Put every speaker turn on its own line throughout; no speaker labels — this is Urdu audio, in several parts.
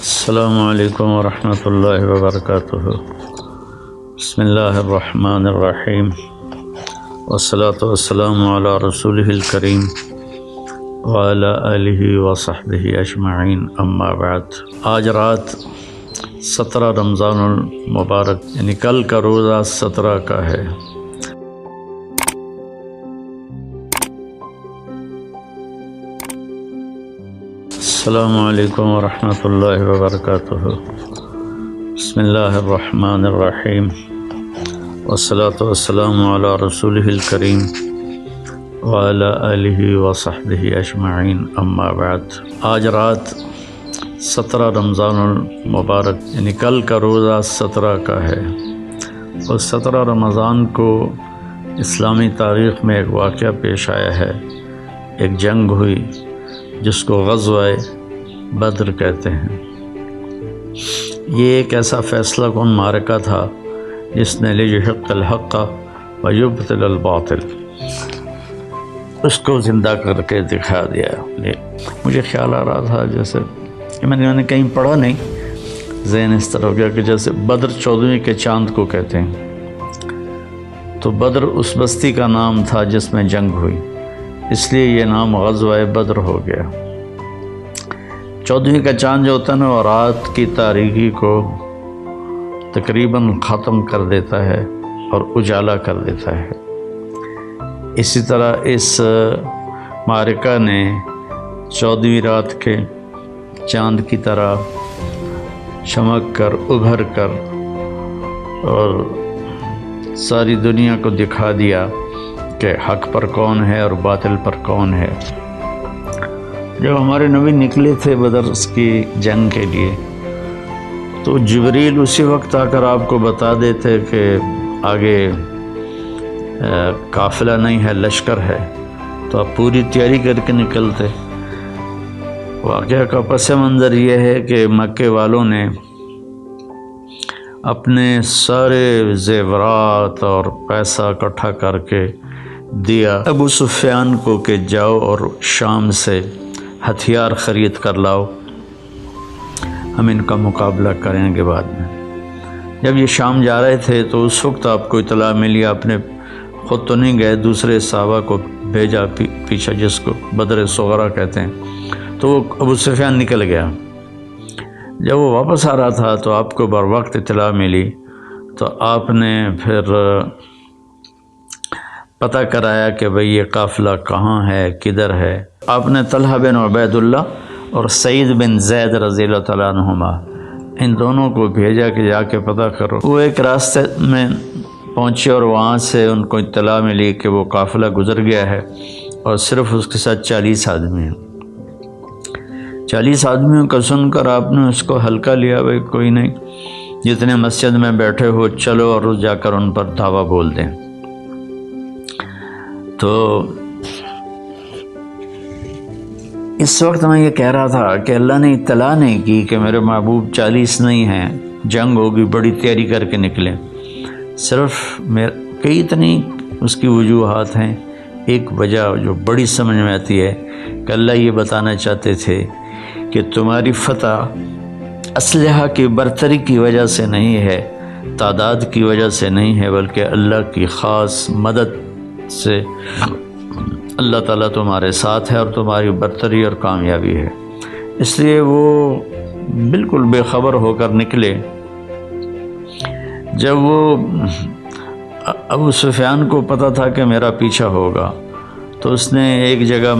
السلام علیکم ورحمۃ اللہ وبرکاتہ۔ بسم اللہ الرحمن الرحیم والصلاة والسلام علی رسولہ الکریم وعلی آلہ وصحبہ اجمعین، اما بعد۔ آج رات 17 رمضان المبارک، یعنی کل کا روزہ 17 کا ہے۔ السلام علیکم ورحمۃ اللہ وبرکاتہ۔ بسم اللہ الرحمن الرحیم والصلاة والسلام علی رسولہ الکریم وعلی آلہ وصحبہ اجمعین، اما بعد۔ آج رات 17 رمضان المبارک، یعنی کل کا روزہ 17 کا ہے۔ اور 17 رمضان کو اسلامی تاریخ میں ایک واقعہ پیش آیا ہے، ایک جنگ ہوئی جس کو غزوہ بدر کہتے ہیں۔ یہ ایک ایسا فیصلہ کن معرکہ تھا جس نے لیحق الحق ویبطل الباطل، اس کو زندہ کر کے دکھا دیا۔ مجھے خیال آ رہا تھا جیسے میں نے کہیں پڑھا نہیں، ذہن اس طرح ہو گیا کہ جیسے بدر 14ویں کے چاند کو کہتے ہیں، تو بدر اس بستی کا نام تھا جس میں جنگ ہوئی، اس لیے یہ نام غزوہ بدر ہو گیا۔ 14ویں کا چاند جو ہوتا ہے نا، وہ رات کی تاریکی کو تقریباً ختم کر دیتا ہے اور اجالا کر دیتا ہے۔ اسی طرح اس معرکہ نے 14ویں رات کے چاند کی طرح چمک کر ابھر کر اور ساری دنیا کو دکھا دیا کہ حق پر کون ہے اور باطل پر کون ہے۔ جب ہمارے نبی نکلے تھے بدر کی جنگ کے لیے، تو جبریل اسی وقت آ کر آپ کو بتا دیتے کہ آگے قافلہ نہیں ہے، لشکر ہے، تو آپ پوری تیاری کر کے نکلتے۔ واقعہ کا پس منظر یہ ہے کہ مکے والوں نے اپنے سارے زیورات اور پیسہ اکٹھا کر کے دیا ابو سفیان کو کہ جاؤ اور شام سے ہتھیار خرید کر لاؤ، ہم ان کا مقابلہ کریں گے بعد میں۔ جب یہ شام جا رہے تھے تو اس وقت آپ کو اطلاع ملی، آپ نے خود تو نہیں گئے، دوسرے صحابہ کو بھیجا پیچھے، جس کو بدر صغرا کہتے ہیں، تو وہ ابو سفیان نکل گیا۔ جب وہ واپس آ رہا تھا تو آپ کو بر وقت اطلاع ملی، تو آپ نے پھر پتہ کرایا کہ بھئی یہ قافلہ کہاں ہے، کدھر ہے۔ آپ نے طلحہ بن عبید اللہ اور سعید بن زید رضی اللہ تعالیٰ عنہما، ان دونوں کو بھیجا کہ جا کے پتہ کرو۔ وہ ایک راستے میں پہنچے اور وہاں سے ان کو اطلاع ملی کہ وہ قافلہ گزر گیا ہے اور صرف اس کے ساتھ 40 آدمی ہیں۔ 40 آدمیوں کا سن کر آپ نے اس کو ہلکا لیا، بھئی کوئی نہیں، جتنے مسجد میں بیٹھے ہو چلو اور جا کر ان پر دھاوا بول دیں۔ تو اس وقت میں یہ کہہ رہا تھا کہ اللہ نے اطلاع نہیں کی کہ میرے محبوب 40 نہیں ہیں، جنگ ہوگی، بڑی تیاری کر کے نکلیں۔ صرف کئی اتنی اس کی وجوہات ہیں۔ ایک وجہ جو بڑی سمجھ میں آتی ہے کہ اللہ یہ بتانا چاہتے تھے کہ تمہاری فتح اسلحہ کی برتری کی وجہ سے نہیں ہے، تعداد کی وجہ سے نہیں ہے، بلکہ اللہ کی خاص مدد سے اللہ تعالیٰ تمہارے ساتھ ہے اور تمہاری برتری اور کامیابی ہے۔ اس لیے وہ بالکل بے خبر ہو کر نکلے۔ جب وہ ابو سفیان کو پتہ تھا کہ میرا پیچھا ہوگا، تو اس نے ایک جگہ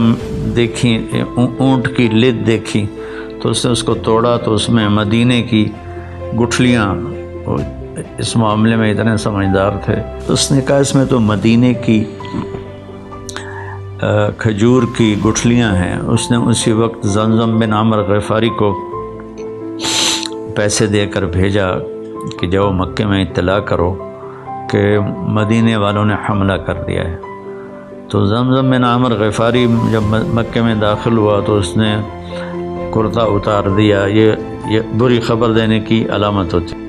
دیکھی، اونٹ کی لد دیکھی، تو اس نے اس کو توڑا، تو اس میں مدینے کی گٹھلیاں، اس معاملے میں اتنے سمجھدار تھے، تو اس نے کہا اس میں تو مدینے کی کھجور کی گٹھلیاں ہیں۔ اس نے اسی وقت زمزم بن عمر غفاری کو پیسے دے کر بھیجا کہ جاؤ مکے میں اطلاع کرو کہ مدینے والوں نے حملہ کر دیا ہے۔ تو زمزم بن عمر غفاری جب مکے میں داخل ہوا تو اس نے کرتا اتار دیا۔ یہ بری خبر دینے کی علامت ہوتی ہے۔